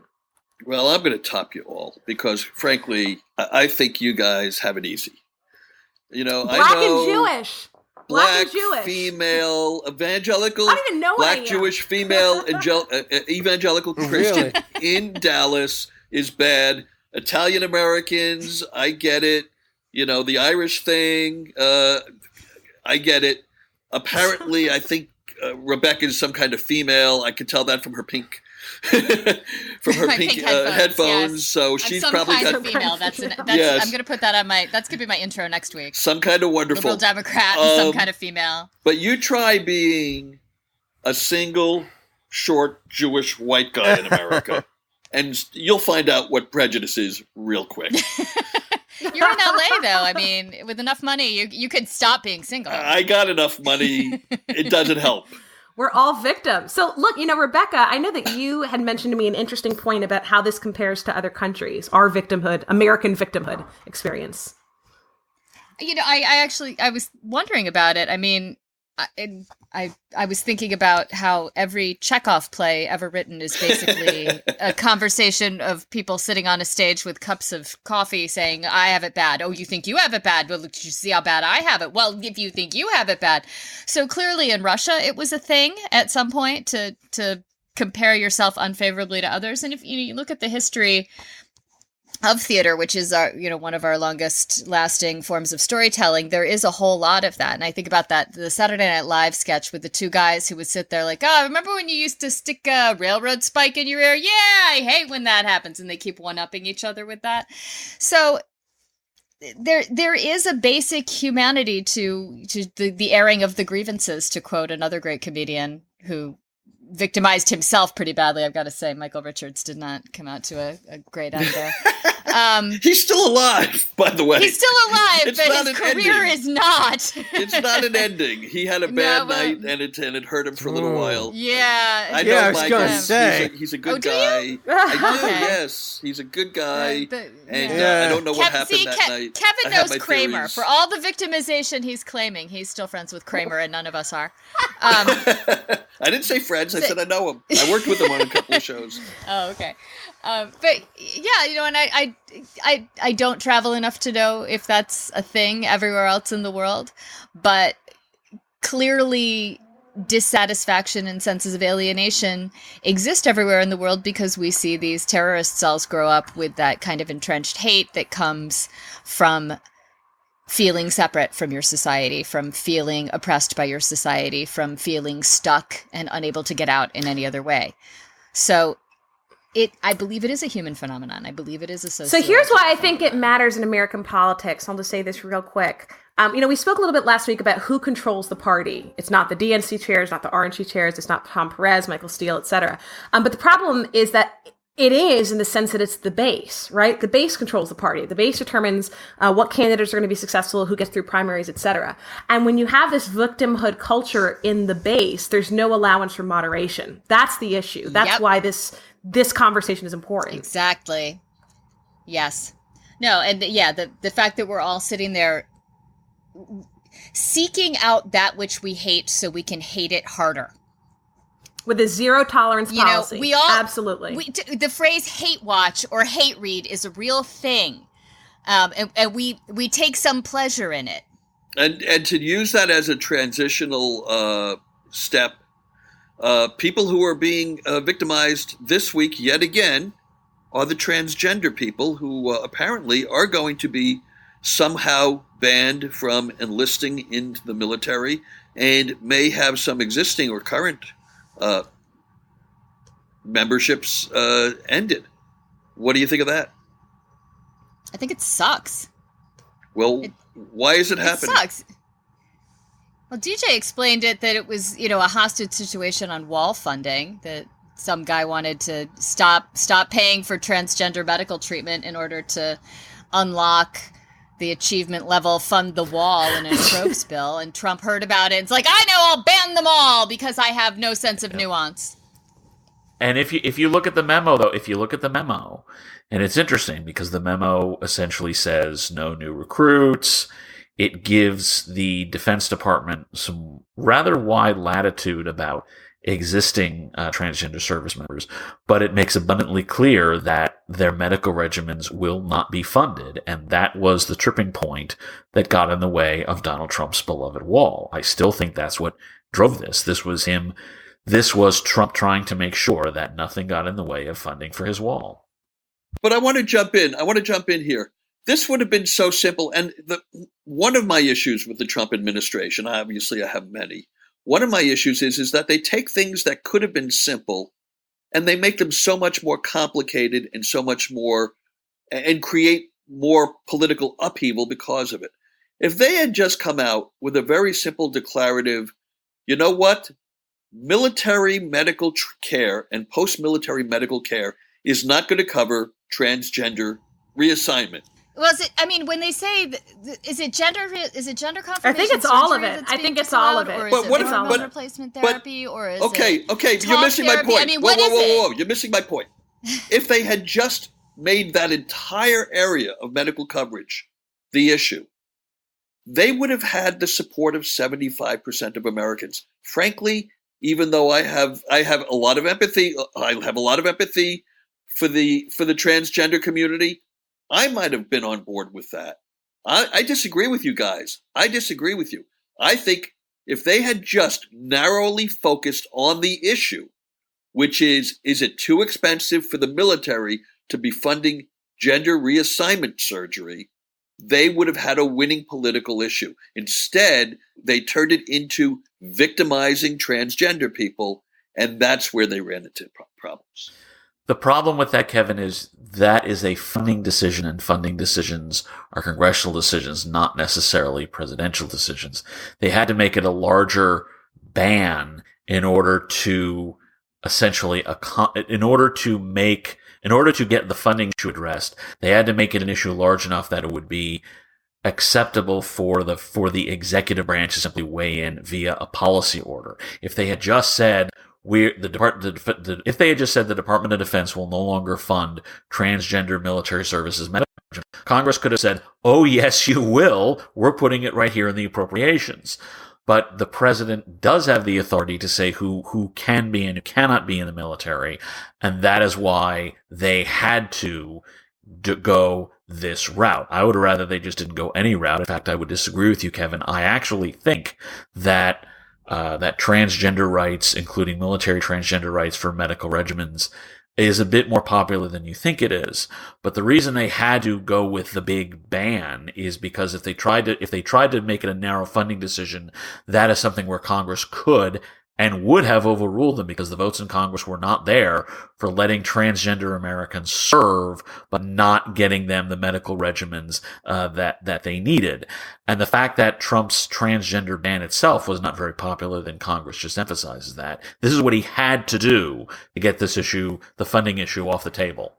S1: Well, I'm going to top you all because, frankly, I think you guys have it easy.
S4: Black
S1: I know
S4: and Jewish.
S1: Black, female, evangelical,
S4: I don't even know
S1: Black, Jewish, female, evangelical Christian in Dallas is bad. Italian Americans, I get it. The Irish thing, I get it. Apparently, I think Rebecca is some kind of female. I could tell that from her pink, headphones. Yes. So she's probably
S5: kind of female. That's yes. I'm going to put that on that's going to be my intro next week.
S1: Some kind of wonderful
S5: liberal Democrat, and some kind of female.
S1: But you try being a single, short Jewish white guy in America, and you'll find out what prejudice is real quick.
S5: You're in LA, though. I mean, with enough money, you could stop being single.
S1: I got enough money. It doesn't help.
S4: We're all victims. So look, Rebecca, I know that you had mentioned to me an interesting point about how this compares to other countries, our victimhood, American victimhood experience.
S5: I was wondering about it. I mean, I was thinking about how every Chekhov play ever written is basically a conversation of people sitting on a stage with cups of coffee saying, I have it bad. Oh, you think you have it bad? Well, did you see how bad I have it? Well, if you think you have it bad. So clearly in Russia, it was a thing at some point to compare yourself unfavorably to others. And if you look at the history of theater, which is one of our longest lasting forms of storytelling, there is a whole lot of that. And I think about the Saturday Night Live sketch with the two guys who would sit there like, oh, remember when you used to stick a railroad spike in your ear? Yeah, I hate when that happens. And they keep one-upping each other with that. So there is a basic humanity to the airing of the grievances, to quote another great comedian who victimized himself pretty badly, I've got to say. Michael Richards did not come out to a great end there.
S1: He's still alive, by the way.
S5: He's still alive, but his career is not.
S1: It's not an ending. He had a bad night, and it hurt him for a little while.
S5: Yeah.
S1: I know
S3: I was going to say.
S1: He's a good guy. I do, yes. He's a good guy. I don't know what happened that night.
S5: Kevin knows Kramer. Theories. For all the victimization he's claiming, he's still friends with Kramer, and none of us are.
S1: I didn't say friends. I said I know him. I worked with him on a couple of shows.
S5: Oh, okay. But yeah, and I don't travel enough to know if that's a thing everywhere else in the world, but clearly dissatisfaction and senses of alienation exist everywhere in the world because we see these terrorist cells grow up with that kind of entrenched hate that comes from feeling separate from your society, from feeling oppressed by your society, from feeling stuck and unable to get out in any other way. So I believe it is a human phenomenon. I believe it is a social.
S4: So here's why I think it matters in American politics. I'll just say this real quick. We spoke a little bit last week about who controls the party. It's not the DNC chairs, not the RNC chairs. It's not Tom Perez, Michael Steele, et cetera. But the problem is that it is in the sense that it's the base, right? The base controls the party. The base determines what candidates are going to be successful, who gets through primaries, et cetera. And when you have this victimhood culture in the base, there's no allowance for moderation. That's the issue. That's why this conversation is important.
S5: Exactly. Yes. No, and the fact that we're all sitting there seeking out that which we hate so we can hate it harder.
S4: With a zero tolerance policy.
S5: We all
S4: absolutely.
S5: The phrase hate watch or hate read is a real thing. and we take some pleasure in it.
S1: And to use that as a transitional step, people who are being victimized this week yet again are the transgender people who apparently are going to be somehow banned from enlisting into the military and may have some existing or current memberships ended. What do you think of that?
S5: I think it sucks.
S1: Well, why is it happening?
S5: It sucks. Well, DJ explained it that it was, a hostage situation on wall funding, that some guy wanted to stop paying for transgender medical treatment in order to unlock the achievement level, fund the wall in a tropes bill. And Trump heard about it. It's like, I know, I'll ban them all because I have no sense of nuance.
S2: And if you look at the memo, though, and it's interesting because the memo essentially says no new recruits. It gives the Defense Department some rather wide latitude about existing transgender service members, but it makes abundantly clear that their medical regimens will not be funded, and that was the tripping point that got in the way of Donald Trump's beloved wall. I still think that's what drove this. This was Trump trying to make sure that nothing got in the way of funding for his wall.
S1: But I want to jump in here. This would have been so simple. And one of my issues with the Trump administration, obviously I have many, one of my issues is that they take things that could have been simple and they make them so much more complicated and so much more, and create more political upheaval because of it. If they had just come out with a very simple declarative, you know what? Military medical care and post-military medical care is not going to cover transgender reassignment.
S5: When they say, is it gender confirmation?
S4: I think it's all of it. I think it's all of it.
S5: Or is it hormone replacement therapy? Or is
S1: it you're missing my point. Whoa, you're missing my point. If they had just made that entire area of medical coverage the issue, they would have had the support of 75% of Americans. Frankly, even though I have a lot of empathy, for the transgender community, I might have been on board with that. I disagree with you guys. I disagree with you. I think if they had just narrowly focused on the issue, which is it too expensive for the military to be funding gender reassignment surgery, they would have had a winning political issue. Instead, they turned it into victimizing transgender people, and that's where they ran into problems.
S2: The problem with that, Kevin, is that is a funding decision, and funding decisions are congressional decisions, not necessarily presidential decisions. They had to make it a larger ban in order to essentially, in order to get the funding issue addressed, they had to make it an issue large enough that it would be acceptable for the executive branch to simply weigh in via a policy order. If they had just said, if they had just said the Department of Defense will no longer fund transgender military services, Congress could have said, oh, yes, you will. We're putting it right here in the appropriations. But the president does have the authority to say who can be and who cannot be in the military. And that is why they had to go this route. I would rather they just didn't go any route. In fact, I would disagree with you, Kevin. I actually think that that transgender rights, including military transgender rights for medical regimens, is a bit more popular than you think it is. But the reason they had to go with the big ban is because if they tried to make it a narrow funding decision, that is something where Congress could and would have overruled them, because the votes in Congress were not there for letting transgender Americans serve, but not getting them the medical regimens that they needed. And the fact that Trump's transgender ban itself was not very popular, then Congress just emphasizes that. This is what he had to do to get this issue, the funding issue, off the table.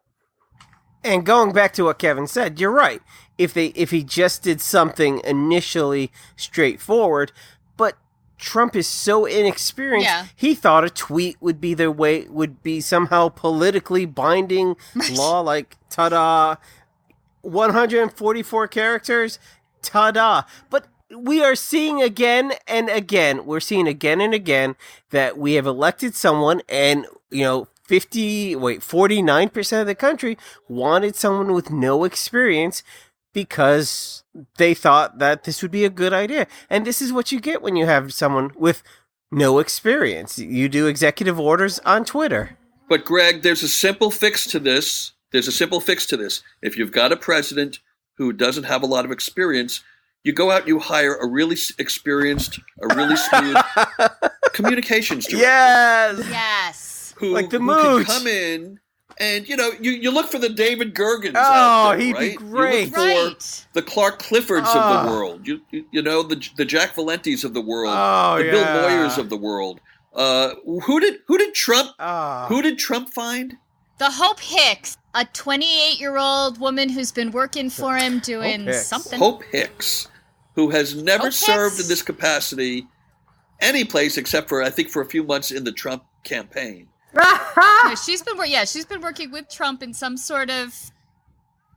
S3: And going back to what Kevin said, you're right. If he just did something initially straightforward, but Trump is so inexperienced. Yeah. He thought a tweet would be somehow politically binding law. Like, ta-da, 144 characters, ta-da. But we are seeing again and again that we have elected someone, and 49% of the country wanted someone with no experience because they thought that this would be a good idea. And this is what you get when you have someone with no experience. You do executive orders on Twitter.
S1: But Greg, there's a simple fix to this. If you've got a president who doesn't have a lot of experience, you go out and you hire a really experienced, a really smooth communications director.
S5: Yes.
S1: Who can come in and, you look for the David Gergens
S3: Oh,
S1: out there,
S3: he'd
S1: right?
S3: be great.
S1: You look for the Clark Cliffords of the world. The Jack Valentes of the world. The Bill Moyers of the world. Who did Trump find?
S5: The Hope Hicks, a 28-year-old woman who's been working for him doing something.
S1: Hope Hicks, who has never served in this capacity any place except for, I think, for a few months in the Trump campaign.
S5: No, she's been working with Trump in some sort of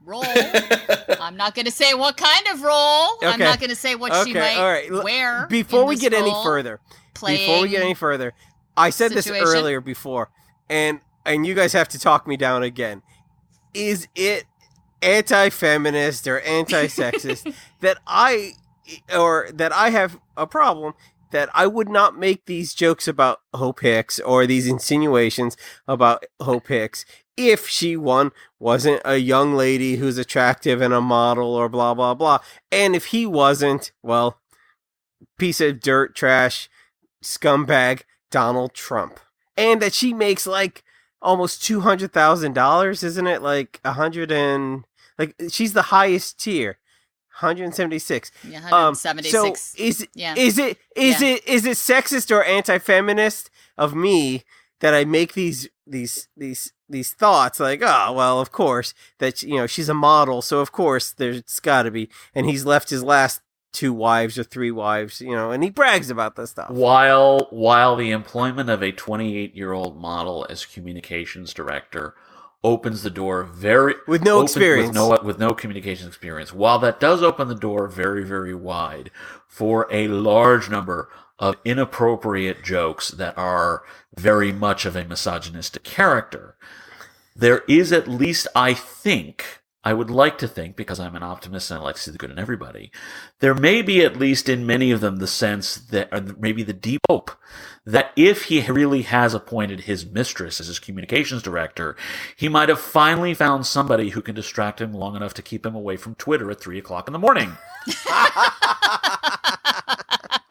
S5: role. I'm not going to say what kind of role. Okay. I'm not going to say what she might wear.
S3: Before we get any further, I said this earlier before, and you guys have to talk me down again. Is it anti-feminist or anti-sexist that I have a problem that I would not make these jokes about Hope Hicks or these insinuations about Hope Hicks if she, wasn't a young lady who's attractive and a model or blah, blah, blah. And if he wasn't, well, piece of dirt, trash, scumbag, Donald Trump. And that she makes like almost $200,000, isn't it? Like she's the highest tier. 176.
S5: Yeah, 176.
S3: So is it sexist or anti-feminist of me that I make these thoughts like, oh well, of course that she's a model, so of course there's got to be, and he's left his last 2 wives or 3 wives, and he brags about this stuff.
S2: While the employment of a 28-year-old model as communications director opens the door with no communications experience. While that does open the door very, very wide for a large number of inappropriate jokes that are very much of a misogynistic character, there is at least, I would like to think, because I'm an optimist and I like to see the good in everybody, there may be, at least in many of them, the sense that, or maybe the deep hope, that if he really has appointed his mistress as his communications director, he might have finally found somebody who can distract him long enough to keep him away from Twitter at 3:00 in the morning.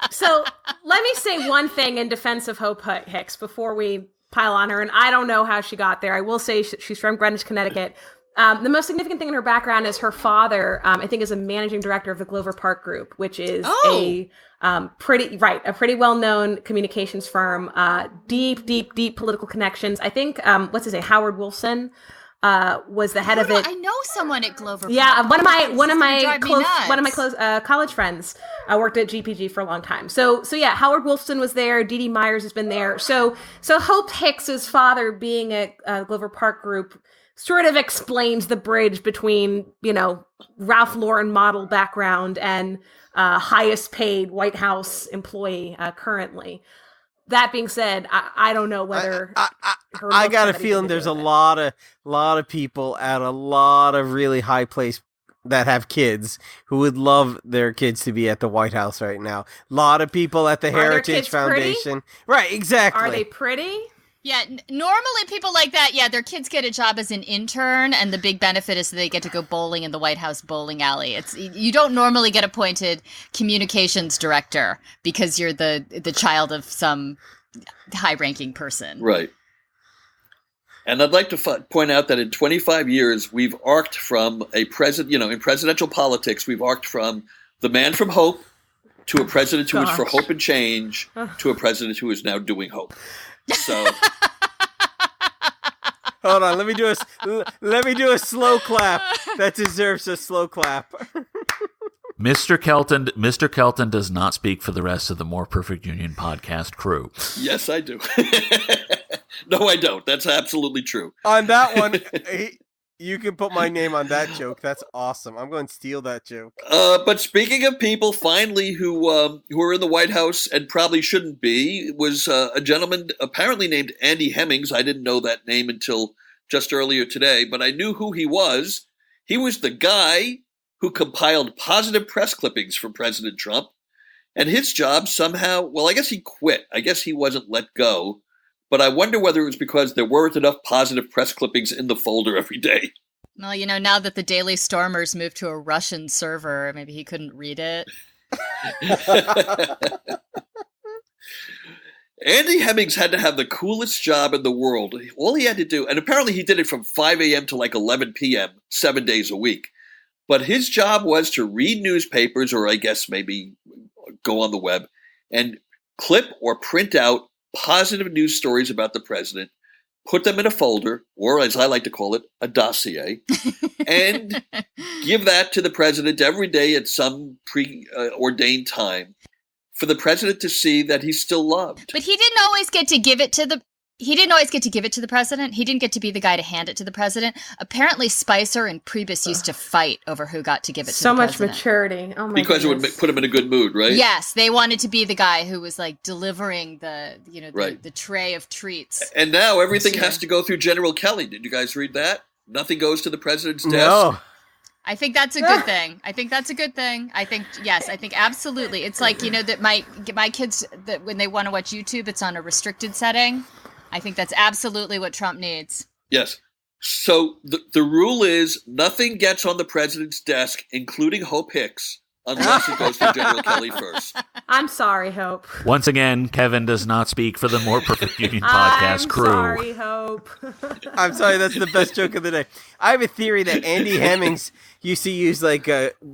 S4: So let me say one thing in defense of Hope Hicks before we pile on her, and I don't know how she got there. I will say she's from Greenwich, Connecticut. The most significant thing in her background is her father, I think, is a managing director of the Glover Park Group, which is a pretty well-known communications firm, deep political connections. I think, Howard Wolfson was the head of it.
S5: I know someone at Glover Park.
S4: Yeah, one of my close college friends worked at GPG for a long time. So yeah, Howard Wolfson was there. Dee Dee Myers has been there. So Hope Hicks's father being at Glover Park Group sort of explains the bridge between, Ralph Lauren model background and highest paid White House employee currently. That being said, I don't know whether
S3: I got a feeling there's a lot of people at a lot of really high place that have kids who would love their kids to be at the White House right now. A lot of people at the Heritage Foundation. Pretty? Right, exactly.
S4: Are they pretty?
S5: Yeah, normally people like that, their kids get a job as an intern, and the big benefit is that they get to go bowling in the White House bowling alley. You don't normally get appointed communications director because you're the child of some high-ranking person.
S1: Right. And I'd like to point out that in 25 years, we've arced from a president, in presidential politics, we've arced from the man from Hope to a president who is for hope and change to a president who is now doing hope. So
S3: hold on, let me do a slow clap that deserves a slow clap.
S2: Mr. Kelton does not speak for the rest of the More Perfect Union podcast crew.
S1: Yes, I do. No, I don't. That's absolutely true.
S3: On that one, you can put my name on that joke. That's awesome. I'm going to steal that joke.
S1: But speaking of people, finally, who are in the White House and probably shouldn't be, was a gentleman apparently named Andy Hemmings. I didn't know that name until just earlier today, but I knew who he was. He was the guy who compiled positive press clippings from President Trump. And his job somehow, well, I guess he quit. I guess he wasn't let go. But I wonder whether it was because there weren't enough positive press clippings in the folder every day.
S5: Well, now that the Daily Stormers moved to a Russian server, maybe he couldn't read it.
S1: Andy Hemmings had to have the coolest job in the world. All he had to do, and apparently he did it from 5 a.m. to like 11 p.m., 7 days a week. But his job was to read newspapers, or I guess maybe go on the web, and clip or print out positive news stories about the president, put them in a folder, or as I like to call it, a dossier, and give that to the president every day at some preordained time for the president to see that he's still loved.
S5: But he didn't always get to give it to the president. He didn't get to be the guy to hand it to the president. Apparently, Spicer and Priebus used to fight over who got to give it to the president. So
S4: much maturity. Oh my
S1: Because
S4: goodness.
S1: it would put him in a good mood, right?
S5: Yes, they wanted to be the guy who was like delivering the tray of treats.
S1: And now everything has to go through General Kelly. Did you guys read that? Nothing goes to the president's desk?
S3: No.
S5: I think that's a good thing. I think absolutely. It's like, that my kids, that when they want to watch YouTube, it's on a restricted setting. I think that's absolutely what Trump needs.
S1: Yes. So the rule is nothing gets on the president's desk, including Hope Hicks, unless it goes to General Kelly first.
S4: I'm sorry, Hope.
S2: Once again, Kevin does not speak for the More Perfect Union podcast crew.
S4: I'm sorry, Hope.
S3: I'm sorry, that's the best joke of the day. I have a theory that Andy Hemmings used to use like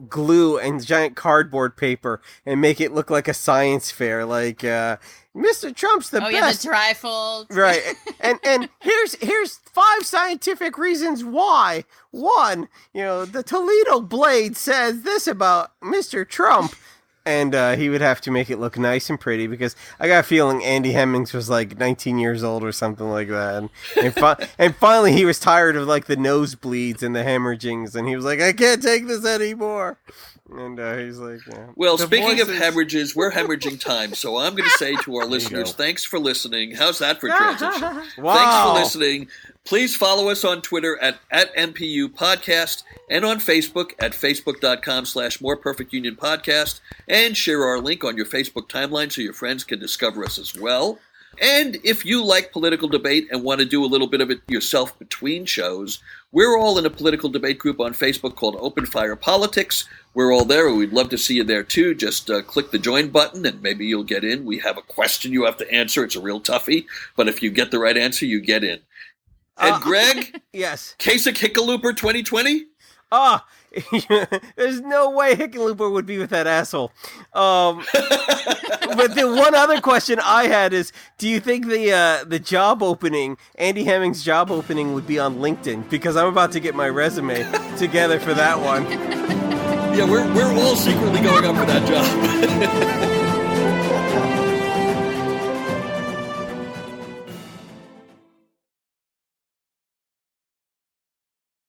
S3: glue and giant cardboard paper and make it look like a science fair, like Mr. Trump's the best.
S5: Oh yeah, the trifold.
S3: Right. And here's 5 scientific reasons why. 1, the Toledo Blade says this about Mr. Trump. And he would have to make it look nice and pretty, because I got a feeling Andy Hemmings was like 19 years old or something like that. And finally he was tired of like the nosebleeds and the hemorrhagings, and he was like, I can't take this anymore. And he's like, yeah.
S1: Well, speaking of hemorrhages, we're hemorrhaging time, so I'm going to say to our listeners, thanks for listening. How's that for transition?
S3: Wow.
S1: Thanks for listening. Please follow us on Twitter at MPU Podcast and on Facebook at facebook.com/More Perfect Union Podcast, and share our link on your Facebook timeline so your friends can discover us as well. And if you like political debate and want to do a little bit of it yourself between shows, we're all in a political debate group on Facebook called Open Fire Politics. We're all there, and we'd love to see you there too. Just click the join button and maybe you'll get in. We have a question you have to answer. It's a real toughie, but if you get the right answer, you get in. And Greg?
S3: Yes.
S1: Case of Hickenlooper 2020?
S3: There's no way Hickenlooper would be with that asshole. But the one other question I had is, do you think the job opening, Andy Hemmings' job opening, would be on LinkedIn? Because I'm about to get my resume together for that one.
S1: Yeah, we're all secretly going up for that job.